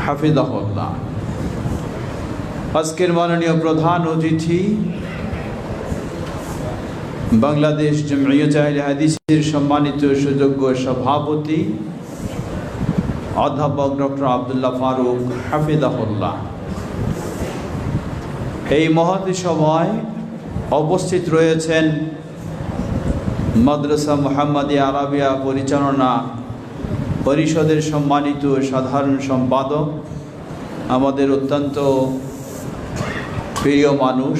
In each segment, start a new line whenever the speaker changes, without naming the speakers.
হাফিজাহুল্লাহ। আজকের মাননীয় প্রধান অতিথি বাংলাদেশ জমিয়ত আহলে হাদিসের সম্মানিত সুযোগ্য সভাপতি অধ্যাপক ডক্টর আব্দুল্লাহ ফারুক হাফিজাহুল্লাহ। এই মহতী সভায় উপস্থিত রয়েছেন মাদ্রাসা মুহাম্মাদিয়া আরাবিয়া পরিচালনা পরিষদের সম্মানিত সাধারণ সম্পাদক, আমাদের অত্যন্ত প্রিয় মানুষ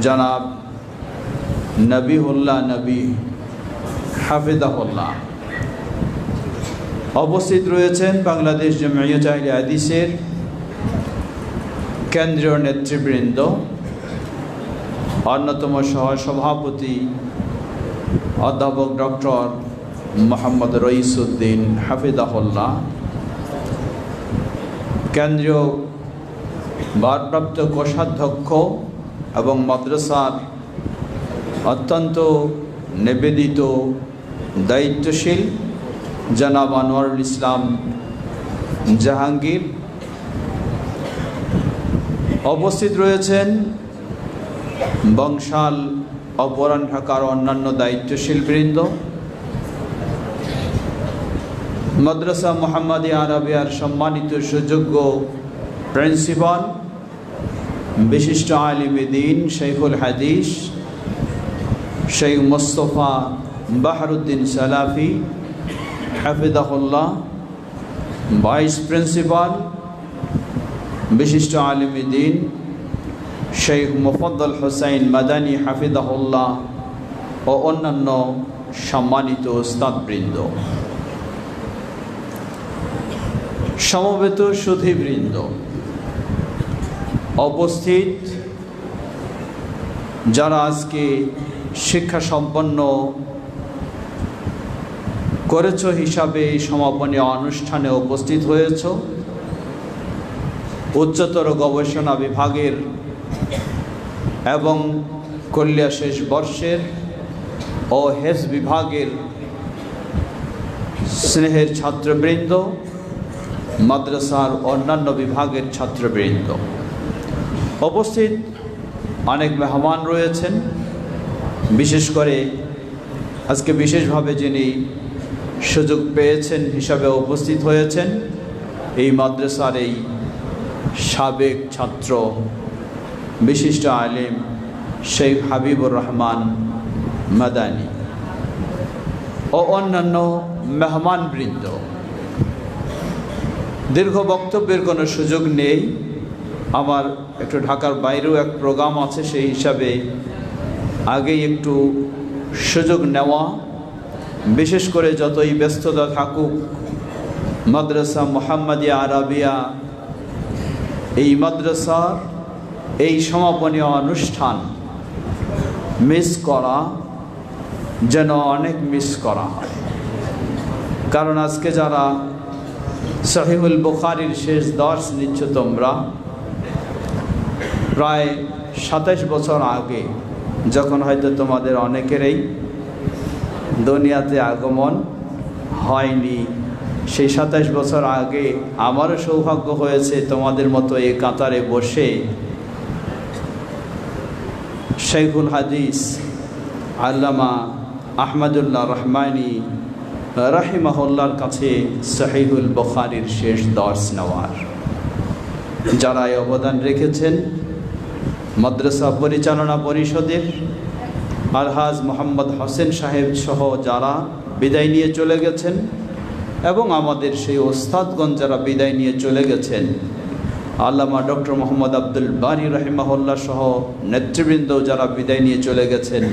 জনাব নবিউল্লাহ নবী হাফিজাহুল্লাহ। উপস্থিত রয়েছেন বাংলাদেশ জমিয়ত আহলে হাদিসের কেন্দ্রীয় নেতৃবৃন্দ, অন্যতম সহসভাপতি অধ্যাপক ডক্টর মোহাম্মদ রইসউদ্দিন হাফিজাহুল্লাহ, কেন্দ্রীয় ভারপ্রাপ্ত কোষাধ্যক্ষ এবং মাদ্রাসার অত্যন্ত নিবেদিত দায়িত্বশীল জনাব আনোয়ারুল ইসলাম জাহাঙ্গীর। উপস্থিত রয়েছেন বংশাল ও পুরান ঢাকার অন্যান্য দায়িত্বশীল বৃন্দ, মাদ্রাসা মুহাম্মাদিয়া আরাবিয়ার সম্মানিত সুযোগ্য প্রিন্সিপাল, বিশিষ্ট আলিমে দ্বীন শাইখুল হাদিস শেখ মুস্তফা বাহরুদ্দিন সালাফি হাফিজাহুল্লাহ, ভাইস প্রিন্সিপাল বিশিষ্ট আলিমে দ্বীন শেখ মুফদ্দল হোসাইন মাদানী হাফিজাহুল্লাহ ও অন্যান্য সম্মানিত উস্তাদবৃন্দ, সমবেত সুধীবৃন্দ, উপস্থিত যারা আজকে শিক্ষা সম্পন্ন করেছ হিসাবে এই সমাপনী অনুষ্ঠানে উপস্থিত হয়েছ, উচ্চতর গবেষণা বিভাগের এবং কল্যা শেষ বর্ষের ও হেফজ বিভাগের স্নেহের ছাত্রবৃন্দ, মাদ্রাসার অন্যান্য বিভাগের ছাত্রবৃন্দ, উপস্থিত অনেক মেহমান রয়েছেন। বিশেষ করে আজকে বিশেষভাবে যিনি সুযোগ পেয়েছেন হিসাবে উপস্থিত হয়েছেন এই মাদ্রাসার এই সাবেক ছাত্র বিশিষ্ট আলিম শেখ হাবিবুর রহমান মাদানী ও অন্যান্য মেহমানবৃন্দ। দীর্ঘ বক্তব্যের কোনো সুযোগ নেই, আমার একটু ঢাকার বাইরেও এক প্রোগ্রাম আছে, সেই হিসাবে আগেই একটু সুযোগ নেওয়া। বিশেষ করে যতই ব্যস্ততা থাকুক, মাদ্রাসা মুহাম্মাদিয়া আরাবিয়া এই মাদ্রাসার এই সমাপনী অনুষ্ঠান মিস করা যেন অনেক মিস করা হয়। কারণ আজকে যারা সহিহুল বুখারীর শেষ দর্স নিচ্ছ, তোমরা প্রায় 27 বছর আগে, যখন হয়তো তোমাদের অনেকেরই দুনিয়াতে আগমন হয়নি, সেই 27 বছর আগে আমারও সৌভাগ্য হয়েছে তোমাদের মতো এই কাতারে বসে শাইখুল হাদিস আল্লামা আহমদুল্লাহ রহমানী রাহিমাহুল্লাহর কাছে সহিহুল বুখারীর শেষ দর্স নেওয়ার। যারা এই অবদান রেখেছেন মাদ্রাসা পরিচালনা পরিষদের আলহাজ মোহাম্মদ হোসেন সাহেব সহ যারা বিদায় নিয়ে চলে গেছেন, এবং আমাদের সেই ওস্তাদগণ যারা বিদায় নিয়ে চলে গেছেন, আল্লামা ডক্টর মোহাম্মদ আব্দুল বারী রাহিমাহুল্লাহ সহ নেতৃবৃন্দ যারা বিদায় নিয়ে চলে গেছেন,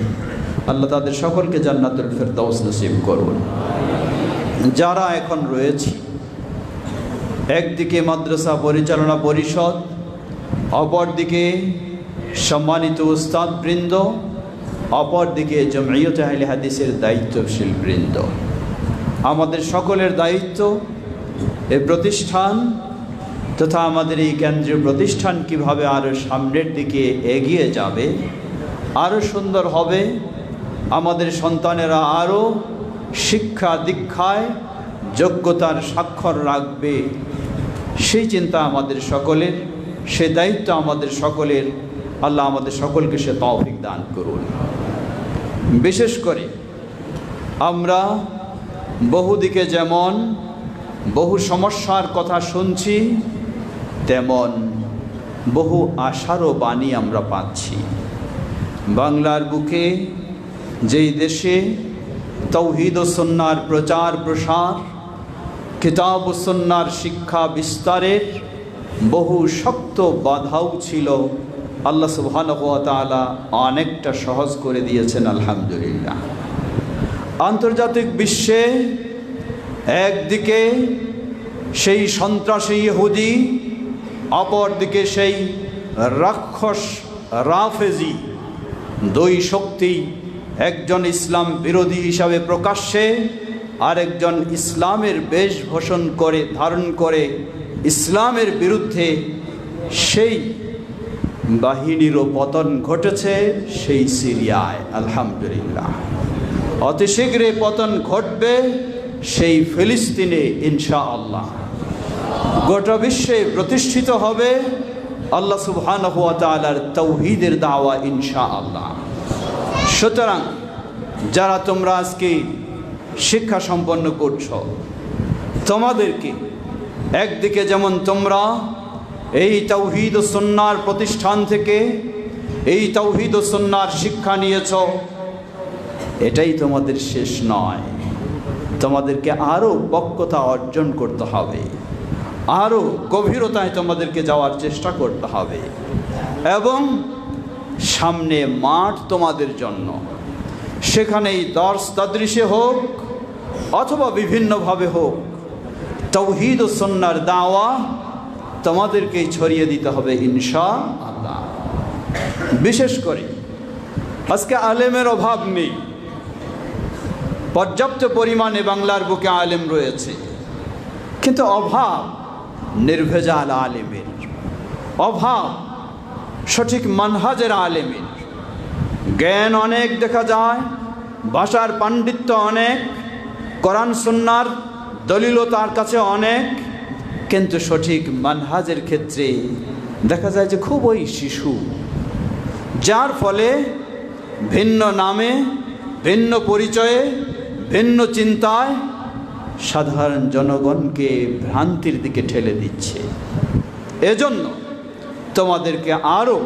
আল্লাহ তাদের সকলকে জান্নাতুল ফেরদাউস নসিব করুন। যারা এখন রয়েছে, একদিকে মাদ্রাসা পরিচালনা পরিষদ, অপরদিকে সম্মানিত উস্তাদবৃন্দ, অপরদিকে জমিয়ত আহলে হাদিসের দায়িত্বশীল বৃন্দ, আমাদের সকলের দায়িত্ব এই প্রতিষ্ঠান তথা আমাদের এই কেন্দ্রীয় প্রতিষ্ঠান কিভাবে আরও সামনের দিকে এগিয়ে যাবে, আরও সুন্দর হবে, আমাদের সন্তানেরা আরও শিক্ষা দীক্ষায় যোগ্যতার স্বাক্ষর রাখবে, সেই চিন্তা আমাদের সকলের, সে দায়িত্ব আমাদের সকলের। আল্লাহ আমাদের সকলকে সে তৌফিক দান করুন। বিশেষ করে আমরা বহুদিকে যেমন বহু সমস্যার কথা শুনছি, তেমন বহু আশারও বাণী আমরা পাচ্ছি। বাংলার বুকে, যেই দেশে তাওহীদ ও সুন্নাহর প্রচার প্রসার, কিতাব ও সুন্নাহর শিক্ষা বিস্তারের বহু শক্ত বাধাও ছিল, আল্লাহ সুবহানাহু ওয়া তাআলা অনেকটা সহজ করে দিয়েছেন, আলহামদুলিল্লাহ। আন্তর্জাতিক বিশ্বে একদিকে সেই সন্ত্রাসী ইহুদি, অপরদিকে সেই রাক্ষস রাফেজি, দুই শক্তি, একজন ইসলাম বিরোধী হিসাবে প্রকাশ্যে, আরেকজন ইসলামের বেশভূষণ করে ধারণ করে ইসলামের বিরুদ্ধে, সেই বাহিনীরও পতন ঘটেছে সেই সিরিয়ায়, আলহামদুলিল্লাহ। অতি শীঘ্রই পতন ঘটবে সেই ফিলিস্তিনে, ইনশাআল্লাহ। গোটা বিশ্বে প্রতিষ্ঠিত হবে আল্লাহ সুবহানাহু ওয়া তাআলার তাওহীদের দাওয়া, ইনশাআল্লাহ। সুতরাং যারা তোমরা আজকে শিক্ষা সম্পন্ন করছো, তোমাদেরকে একদিকে যেমন তোমরা এই তাওহীদ ও সুন্নাহর প্রতিষ্ঠান থেকে এই তাওহীদ ও সুন্নাহর শিক্ষা নিয়েছ, এটাই তোমাদের শেষ নয়। তোমাদেরকে আরও পক্কতা অর্জন করতে হবে, আরও গভীরতায় তোমাদেরকে যাওয়ার চেষ্টা করতে হবে, এবং সামনে মাঠ তোমাদের জন্য। সেখানেই দর্স তাদরিসে হোক অথবা বিভিন্নভাবে হোক, তাওহীদ ও সুন্নাহর দাওয়া তোমাদেরকেই ছড়িয়ে দিতে হবে, ইনশাআল্লাহ। বিশেষ করে আজকে আলেমের অভাব নেই, পর্যাপ্ত পরিমাণে বাংলার বুকে আলেম রয়েছে, কিন্তু অভাব নির্ভেজাল আলেমের, অভাব সঠিক মানহাজের আলেমের। জ্ঞান অনেক দেখা যায়, ভাষার পাণ্ডিত্য অনেক, কোরআন সুন্নাহর দলিলও তার কাছে অনেক, কিন্তু সঠিক মানহাজের ক্ষেত্রে দেখা যায় যে খুবই শিশু, যার ফলে ভিন্ন নামে, ভিন্ন পরিচয়ে, ভিন্ন চিন্তায় সাধারণ জনগণকে ভ্রান্তির দিকে ঠেলে দিচ্ছে। এজন্য তোমাদেরকে আরও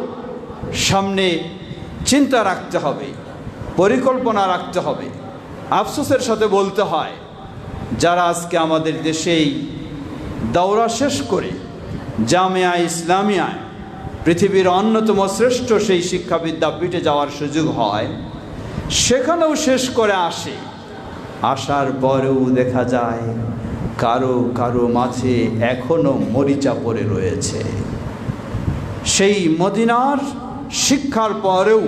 সামনে চিন্তা রাখতে হবে, পরিকল্পনা রাখতে হবে। আফসোসের সাথে বলতে হয়, যারা আজকে আমাদের দেশেই দাওরা শেষ করে জামিয়া ইসলামিয়ায়, পৃথিবীর অন্যতম শ্রেষ্ঠ সেই শিক্ষা বিদ্যাপীঠে যাওয়ার সুযোগ হয়, সেখানেও শেষ করে আসে। আসার পরেও দেখা যায় কারো কারো মাঝে এখনো মরিচা পড়ে রয়েছে। সেই মদিনার শিক্ষার পরেও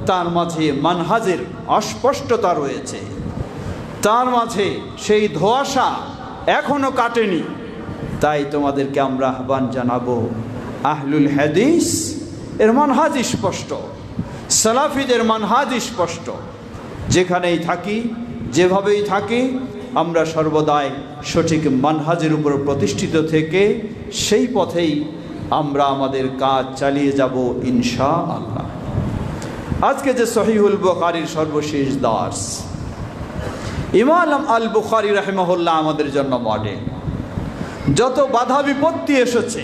তার মাঝে মানহাজের অস্পষ্টতা রয়েছে, তার মাঝে সেই ধোঁয়াশা এখনো কাটেনি। তাই তোমাদেরকে আমরা আহ্বান জানাবো, আহলুল হাদিস এর মানহাজ স্পষ্ট, সালাফিদের মানহাজ স্পষ্ট। যেখানেই থাকি, যেভাবেই থাকি, আমরা সর্বদাই সঠিক মানহাজের উপর প্রতিষ্ঠিত থেকে সেই পথেই আমরা আমাদের কাজ চালিয়ে যাব, ইনশাআল্লাহ। আজকে যে সহিহুল বুখারীর সর্বশেষ দার্স, ইমাম আল বুখারী রাহিমাহুল্লাহ আমাদের জন্য মডেল। যত বাধা বিপত্তি এসেছে,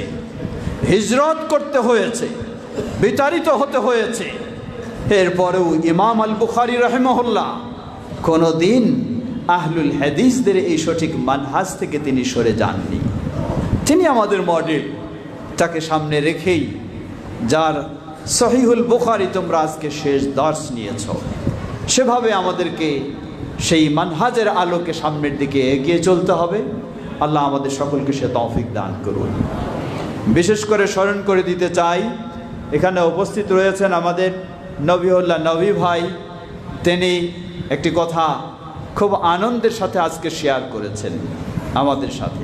হিজরত করতে হয়েছে, বিতাড়িত হতে হয়েছে, এরপরেও ইমাম আল বুখারী রাহিমাহুল্লাহ কোনো দিন আহলুল হাদিসদের এই সঠিক মানহাজ থেকে তিনি সরে যাননি। তিনি আমাদের মডেল। তাকে সামনে রেখেই যার সহিহুল বুখারী তোমরা আজকে শেষ দার্স নিয়েছ, সেভাবে আমাদেরকে সেই মানহাজের আলোকে সামনের দিকে এগিয়ে চলতে হবে। আল্লাহ আমাদের সকলকে সে তৌফিক দান করুন। বিশেষ করে স্মরণ করে দিতে চাই, এখানে উপস্থিত রয়েছেন আমাদের নবীউল্লাহ নবী ভাই। তিনি একটি কথা খুব আনন্দের সাথে আজকে শেয়ার করেছেন আমাদের সাথে।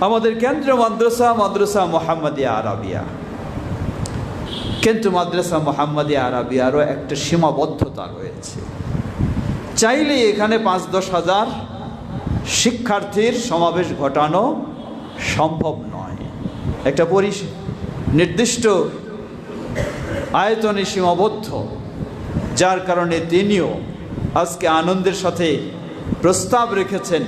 আমাদের কেন্দ্রীয় মাদ্রাসা মুহাম্মাদিয়া আরাবিয়া, কিন্তু মাদ্রাসা মুহাম্মাদিয়া আরাবিয়ারও একটা সীমাবদ্ধতা রয়েছে। চাইলে এখানে ৫-১০ হাজার শিক্ষার্থীর সমাবেশ ঘটানো সম্ভব নয়। একটা নির্দিষ্ট আয়তনে সীমাবদ্ধ, যার কারণে তিনিও আজকে আনন্দের সাথে প্রস্তাব রেখেছেন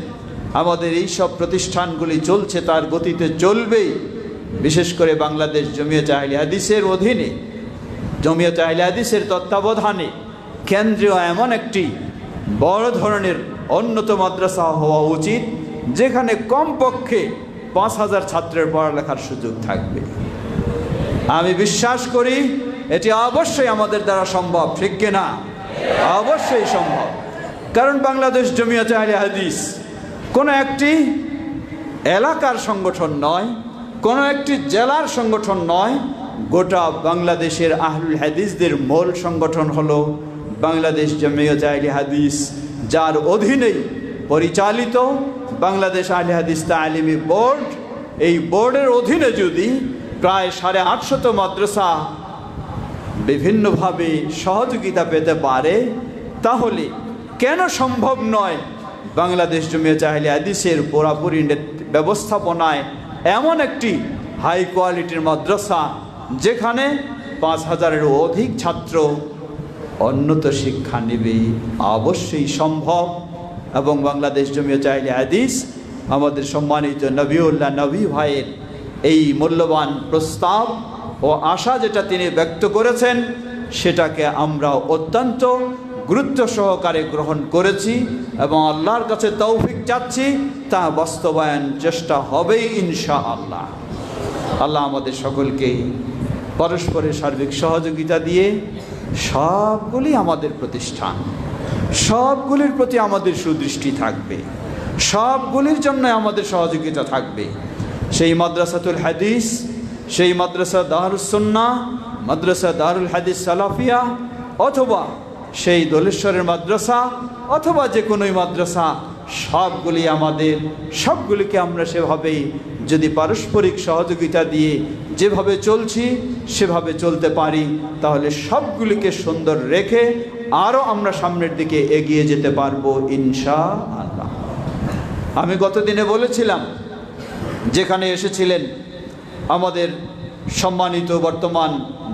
আমাদের এই সব প্রতিষ্ঠানগুলি চলছে, তার গতিতে চলবেই। বিশেষ করে বাংলাদেশ জমিয়ত আহলে হাদিসের অধীনে, জমিয়ত আহলে হাদিসের তত্ত্বাবধানে কেন্দ্রীয় এমন একটি বড় ধরনের উন্নত মাদ্রাসা হওয়া উচিত, যেখানে কমপক্ষে 5,000 ছাত্রের পড়ালেখার সুযোগ থাকবে। আমি বিশ্বাস করি এটি অবশ্যই আমাদের দ্বারা সম্ভব, ঠিক কিনা? অবশ্যই সম্ভব। কারণ বাংলাদেশ জমিয়ত আহলে হাদিস কোনো একটি এলাকার সংগঠন নয়, কোনো একটি জেলার সংগঠন নয়, গোটা বাংলাদেশের আহলুল হাদিসদের মূল সংগঠন হলো বাংলাদেশ জমিয়ত আহলে হাদিস, যার অধীনেই পরিচালিত বাংলাদেশ আহলে হাদিস তালিমি বোর্ড। এই বোর্ডের অধীনে যদি প্রায় 850 মাদ্রাসা বিভিন্নভাবে সহযোগিতা পেতে পারে, তাহলে কেন সম্ভব নয় বাংলাদেশ জমিয়ত আহলে হাদিসের পুরোপুরি ব্যবস্থাপনায় এমন একটি হাই কোয়ালিটির মাদ্রাসা, যেখানে 5,000-এরও অধিক ছাত্র উন্নত শিক্ষা নেবে? অবশ্যই সম্ভব। এবং বাংলাদেশ জমিয়ত আহলে হাদিস আমাদের সম্মানিত নবীউল্লাহ নবী ভাইয়ের এই মূল্যবান প্রস্তাব ও আশা যেটা তিনি ব্যক্ত করেছেন, সেটাকে আমরা অত্যন্ত গুরুত্ব সহকারে গ্রহণ করেছি এবং আল্লাহর কাছে তৌফিক চাচ্ছি, তা বাস্তবায়ন চেষ্টা হবেই ইনশাআল্লাহ। আল্লাহ আমাদের সকলকে পরস্পরের সার্বিক সহযোগিতা দিয়ে সবগুলি আমাদের প্রতিষ্ঠান, সবগুলির প্রতি আমাদের সুদৃষ্টি থাকবে, সবগুলির জন্য আমাদের সহযোগিতা থাকবে। সেই মাদ্রাসাতুল হাদিস, সেই মাদ্রাসা দারুস সুন্নাহ, মাদ্রাসা দারুল হাদিস সালাফিয়া, অথবা সেই দোলেশ্বরের মাদ্রাসা, অথবা যে কোনোই মাদ্রাসা, সবগুলি আমাদের, সবগুলিকে আমরা সেভাবেই যদি পারস্পরিক সহযোগিতা দিয়ে যেভাবে চলছি সেভাবে চলতে পারি, তাহলে সবগুলিকে সুন্দর রেখে আরও আমরা সামনের দিকে এগিয়ে যেতে পারবো ইনশাআল্লাহ। আমি গতদিনে বলেছিলাম, যেখানে এসেছিলেন আমাদের সম্মানিত বর্তমান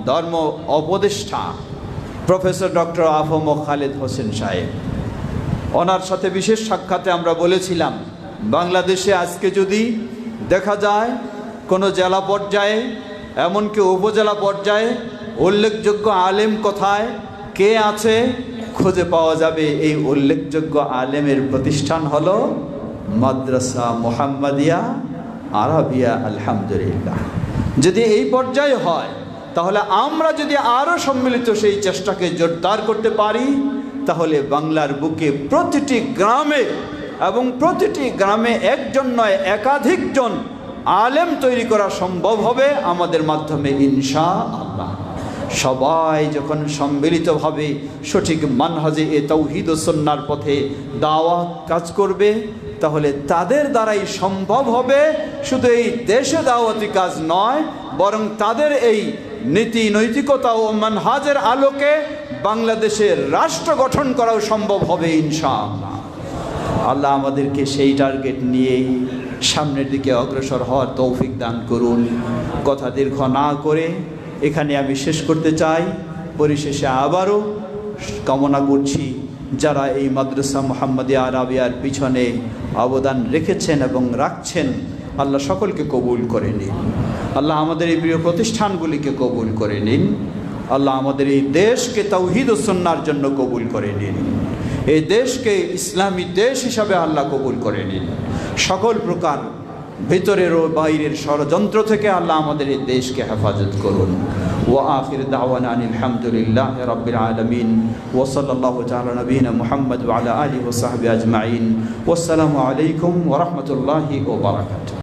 ধর্ম উপদেষ্টা প্রফেসর ডক্টর আফম খালেদ হোসেন সাহেব, ওনার সাথে বিশেষ সাক্ষাতে আমরা বলেছিলাম, বাংলাদেশে আজকে যদি দেখা যায় কোনো জেলা পর্যায়ে, এমনকি উপজেলা পর্যায়ে উল্লেখযোগ্য আলেম কোথায়, কে আছে, খুঁজে পাওয়া যাবে এই উল্লেখযোগ্য আলেমের প্রতিষ্ঠান হলো মাদ্রাসা মুহাম্মাদিয়া আরাবিয়া আলহামদুলিল্লাহ। যদি এই পর্যায়ে হয়, তাহলে আমরা যদি আরও সম্মিলিত সেই চেষ্টাকে জোরদার করতে পারি, তাহলে বাংলার বুকে প্রতিটি গ্রামে এবং প্রতিটি গ্রামে একজন নয় একাধিকজন আলেম তৈরি করা সম্ভব হবে আমাদের মাধ্যমে ইনশাআল্লাহ। সবাই যখন সম্মিলিতভাবে সঠিক মানহাজে এ তাওহীদ ও সুন্নাহর পথে দাওয়াত কাজ করবে, তাহলে তাদের দ্বারাই সম্ভব হবে শুধু এই দেশে দাওয়াতি কাজ নয়, বরং তাদের এই নীতি নৈতিকতা ও মানহাজের আলোকে বাংলাদেশের রাষ্ট্র গঠন করাও সম্ভব হবে ইনশাআল্লাহ। আল্লাহ আমাদেরকে সেই টার্গেট নিয়েই সামনের দিকে অগ্রসর হওয়ার তৌফিক দান করুন। কথা দীর্ঘ না করে এখানে আমি শেষ করতে চাই। পরিশেষে আবারও কামনা করছি, যারা এই মাদ্রাসা মুহাম্মাদিয়া আরাবিয়ার পিছনে অবদান রেখেছেন এবং রাখছেন, আল্লাহ সকলকে কবুল করে নিন। আল্লাহ আমাদের এই প্রিয় প্রতিষ্ঠানগুলিকে কবুল করে নিন। আল্লাহ আমাদের এই দেশকে তাওহীদ ও সুন্নাহর জন্য কবুল করে নিন। এই দেশকে ইসলামী দেশ হিসাবে আল্লাহ কবুল করে নিন। সকল প্রকার ভিতরের ও বাইরের ষড়যন্ত্র থেকে আল্লাহ আমাদের এই দেশকে হেফাজত করুন। ওয়া আখির দাওয়ানা আনিল হামদুলিল্লাহি রাব্বিল আলামিন ওয়া সাল্লাল্লাহু তাআলা নবিনা মুহাম্মদ ওয়া আলা আলিহি ওয়া সাহবিহি আজমাইন। ওয়াসসালামু আলাইকুম ওয়া রাহমাতুল্লাহি ওয়া বারাকাতুহু।